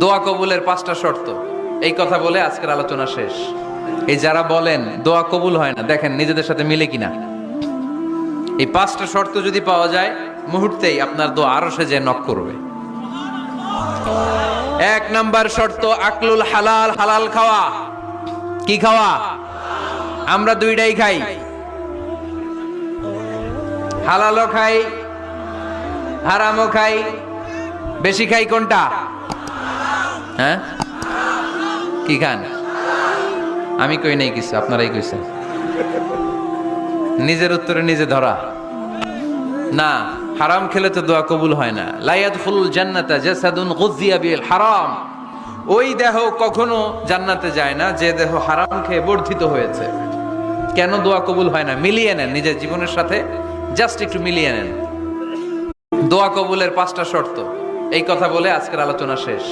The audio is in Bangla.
দোয়া কবুলের 5টা শর্ত, এই কথা বলে আজকের আলোচনা শেষ। এই যারা বলেন দোয়া কবুল হয় না, দেখেন নিজেদের সাথে মিলে কিনা। এই 5টা শর্ত যদি পাওয়া যায়, মুহূর্তেই আপনার দোয়া আরশে যে নক করবে। 1 নাম্বার শর্ত আকলুল হালাল, হালাল খাওয়া। কি খাওয়া? আমরা দুইটাই খাই, হালালও খাই হারামও খাই। বেশি খাই কোনটা? হ্যাঁ, কি খান? আমি কই নাই কিছু, আপনারাই কইছেন। নিজের উত্তরে নিজে ধরা না। হারাম খেলে তো দোয়া কবুল হয় না। লা ইয়াদখুলুল জান্নাতা জাসাদুন গুযিয়া বিল হারাম। ওই দেহ কখনো জান্নাতে যায় না যে দেহ হারাম খেয়ে বর্ধিত হয়েছে। কেন দোয়া কবুল হয় না? মিলিয়ে নেন নিজের জীবনের সাথে, জাস্ট একটু মিলিয়ে নেন। দোয়া কবুলের 5টা শর্ত, এই কথা বলে আজকের আলোচনা শেষ।